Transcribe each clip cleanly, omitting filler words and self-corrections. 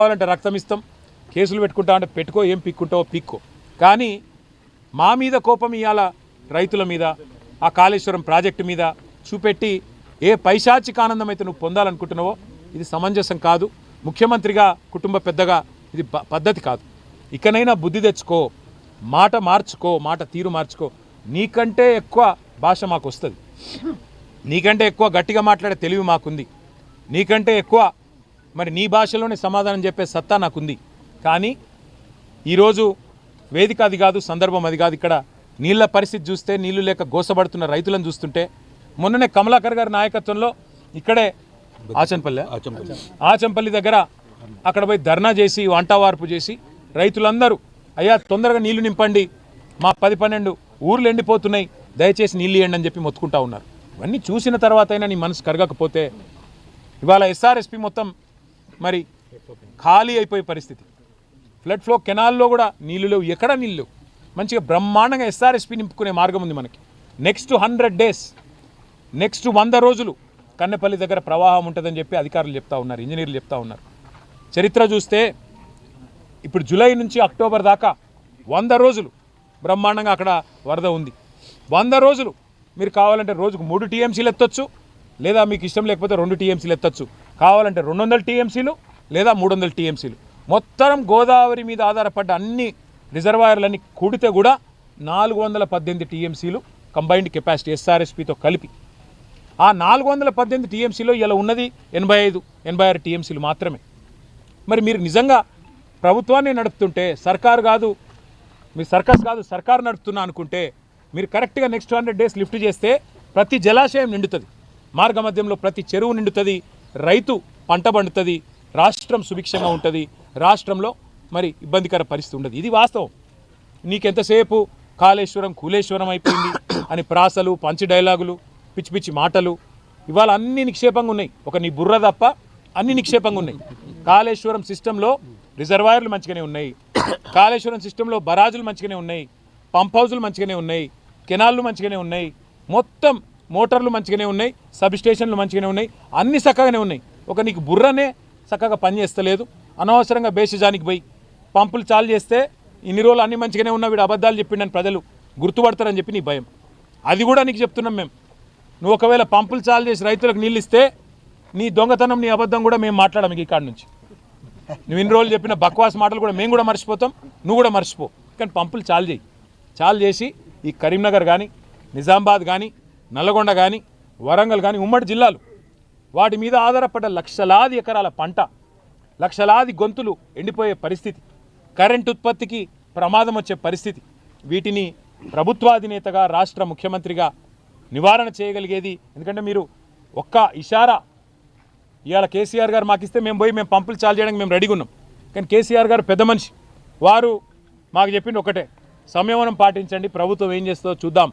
కావాలంటే రక్తం ఇస్తాం, కేసులు పెట్టుకుంటా అంటే పెట్టుకో, ఏం పిక్కుంటావో పిక్కో. కానీ మా మీద కోపం ఇవాళ రైతుల మీద, ఆ కాళేశ్వరం ప్రాజెక్టు మీద చూపెట్టి ఏ పైశాచిక ఆనందం అయితే నువ్వు పొందాలనుకుంటున్నావో ఇది సమంజసం కాదు. ముఖ్యమంత్రిగా, కుటుంబ పెద్దగా ఇది పద్ధతి కాదు. ఇకనైనా బుద్ధి తెచ్చుకో, మాట మార్చుకో, మాట తీరు మార్చుకో. నీకంటే ఎక్కువ భాష మాకు వస్తుంది, నీకంటే ఎక్కువ గట్టిగా మాట్లాడే తెలివి మాకుంది, నీకంటే ఎక్కువ మరి నీ భాషలోనే సమాధానం చెప్పే సత్తా నాకుంది. కానీ ఈరోజు వేదిక అది కాదు, సందర్భం అది కాదు. ఇక్కడ నీళ్ళ పరిస్థితి చూస్తే, నీళ్లు లేక గోసపడుతున్న రైతులను చూస్తుంటే, మొన్ననే కమలాకర్ గారి నాయకత్వంలో ఇక్కడే ఆచంపల్లి దగ్గర అక్కడ పోయి ధర్నా చేసి, వంటవార్పు చేసి రైతులందరూ అయ్యా తొందరగా నీళ్లు నింపండి, మా 10-12 ఊర్లు ఎండిపోతున్నాయి, దయచేసి నీళ్ళు ఇవ్వండి అని చెప్పి మొత్తుకుంటా ఉన్నారు. ఇవన్నీ చూసిన తర్వాత అయినా నీ మనసు కరగకపోతే ఇవాళ ఎస్ఆర్ఎస్పి మొత్తం మరి ఖాళీ అయిపోయే పరిస్థితి. ఫ్లడ్ ఫ్లో కెనాల్లో కూడా నీళ్ళు లేవు, ఎక్కడ నీళ్ళు లేవు. మంచిగా బ్రహ్మాండంగా ఎస్ఆర్ఎస్పి నింపుకునే మార్గం ఉంది మనకి. నెక్స్ట్ 100 days, నెక్స్ట్ 100 రోజులు కన్నెపల్లి దగ్గర ప్రవాహం ఉంటుందని చెప్పి అధికారులు చెప్తా ఉన్నారు, ఇంజనీర్లు చెప్తా ఉన్నారు. చరిత్ర చూస్తే ఇప్పుడు జూలై నుంచి అక్టోబర్ దాకా 100 రోజులు బ్రహ్మాండంగా అక్కడ వరద ఉంది. 100 రోజులు మీరు కావాలంటే రోజుకు 3 TMCలు ఎత్తొచ్చు, లేదా మీకు ఇష్టం లేకపోతే 2 TMCలు ఎత్తొచ్చు. కావాలంటే 200 TMCలు లేదా 300 TMCలు. మొత్తం గోదావరి మీద ఆధారపడ్డ అన్ని రిజర్వాయర్లన్నీ కూడితే కూడా 418 TMCలు కంబైన్డ్ కెపాసిటీ ఎస్ఆర్ఎస్పితో కలిపి. ఆ 418 TMCలో ఇలా ఉన్నది 85-86 TMCలు మాత్రమే. మరి మీరు నిజంగా ప్రభుత్వాన్ని నడుపుతుంటే, సర్కారు కాదు, మీ సర్కస్ కాదు, సర్కారు నడుపుతున్నా అనుకుంటే మీరు కరెక్ట్గా నెక్స్ట్ 100 days లిఫ్ట్ చేస్తే ప్రతి జలాశయం నిండుతుంది, మార్గమధ్యంలో ప్రతి చెరువు నిండుతుంది, రైతు పంట పండుతుంది, రాష్ట్రం సుభిక్షంగా ఉంటుంది, రాష్ట్రంలో మరి ఇబ్బందికర పరిస్థితి ఉండదు. ఇది వాస్తవం. నీకెంతసేపు కాళేశ్వరం కూలేశ్వరం అయిపోయింది అని ప్రాసలు, పంచి డైలాగులు, పిచ్చి పిచ్చి మాటలు ఇవాళ అన్ని నిక్షేపంగా ఉన్నాయి. ఒక నీ బుర్ర తప్ప అన్ని నిక్షేపంగా ఉన్నాయి. కాళేశ్వరం సిస్టంలో రిజర్వాయర్లు మంచిగానే ఉన్నాయి, కాళేశ్వరం సిస్టంలో బరాజులు మంచిగానే ఉన్నాయి, పంప్ హౌజులు మంచిగానే ఉన్నాయి, కెనాళ్ళు మంచిగానే ఉన్నాయి, మొత్తం మోటార్లు మంచిగానే ఉన్నాయి, సబ్ స్టేషన్లు మంచిగానే ఉన్నాయి, అన్ని చక్కగానే ఉన్నాయి. ఒక నీకు బుర్రనే చక్కగా పనిచేస్తలేదు. అనవసరంగా బేషజానికి పోయి పంపులు చాలు చేస్తే ఇన్ని రోజులు అన్ని మంచిగానే ఉన్నా, వీడు అబద్ధాలు చెప్పిండని ప్రజలు గుర్తుపడతారని చెప్పి నీ భయం. అది కూడా నీకు చెప్తున్నాం మేము. నువ్వు ఒకవేళ పంపులు చాలు చేసి రైతులకు నీళ్ళు ఇస్తే నీ దొంగతనం, నీ అబద్ధం కూడా మేము మాట్లాడము ఈ కాడ నుంచి. నువ్వు ఇన్ని రోజులు చెప్పిన బక్వాస్ మాటలు కూడా మేము కూడా మర్చిపోతాం, నువ్వు కూడా మర్చిపో. కానీ పంపులు చాలు చేయి, చాలు చేసి ఈ కరీంనగర్ కానీ, నిజామాబాద్ కానీ, నల్లగొండ కానీ, వరంగల్ కానీ, ఉమ్మడి జిల్లాలు వాటి మీద ఆధారపడ్డ లక్షలాది ఎకరాల పంట, లక్షలాది గొంతులు ఎండిపోయే పరిస్థితి, కరెంట్ ఉత్పత్తికి ప్రమాదం వచ్చే పరిస్థితి. వీటిని ప్రభుత్వాధినేతగా, రాష్ట్ర ముఖ్యమంత్రిగా నివారణ చేయగలిగేది. ఎందుకంటే మీరు ఒక్క ఇషారా ఇవాళ కేసీఆర్ గారు మాకు ఇస్తే మేము పంపులు చాలు చేయడానికి మేము రెడీగా ఉన్నాం. కానీ కేసీఆర్ గారు పెద్ద మనిషి, వారు మాకు చెప్పింది ఒకటే, సంయమనం పాటించండి, ప్రభుత్వం ఏం చేస్తుందో చూద్దాం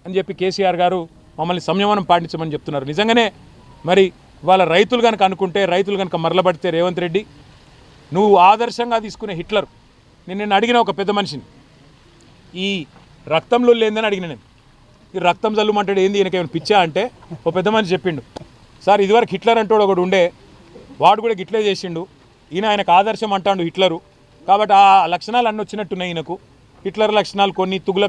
అని చెప్పి కేసీఆర్ గారు మమ్మల్ని సంయమనం పాటించమని చెప్తున్నారు. నిజంగానే మరి వాళ్ళ రైతులు కనుక అనుకుంటే, రైతులు కనుక మరలబడితే, రేవంత్ రెడ్డి నువ్వు ఆదర్శంగా తీసుకునే హిట్లర్. నేను అడిగిన ఒక పెద్ద మనిషిని, ఈ రక్తంలో లేదని అడిగిన నేను, ఈ రక్తం జల్లుమంటాడు ఏంది, ఈయనకేమైనా పిచ్చా అంటే ఒక పెద్ద మనిషి చెప్పిండు, సార్ ఇదివరకు హిట్లర్ అంటాడు ఒకడు ఉండే, వాడు కూడా గిట్లే చేసిండు, ఆయనకు ఆదర్శం అంటాడు హిట్లరు. కాబట్టి ఆ లక్షణాలు అన్నీ వచ్చినట్టున్నాయి ఈయనకు. హిట్లర్ లక్షణాలు కొన్ని, తుగ్లక్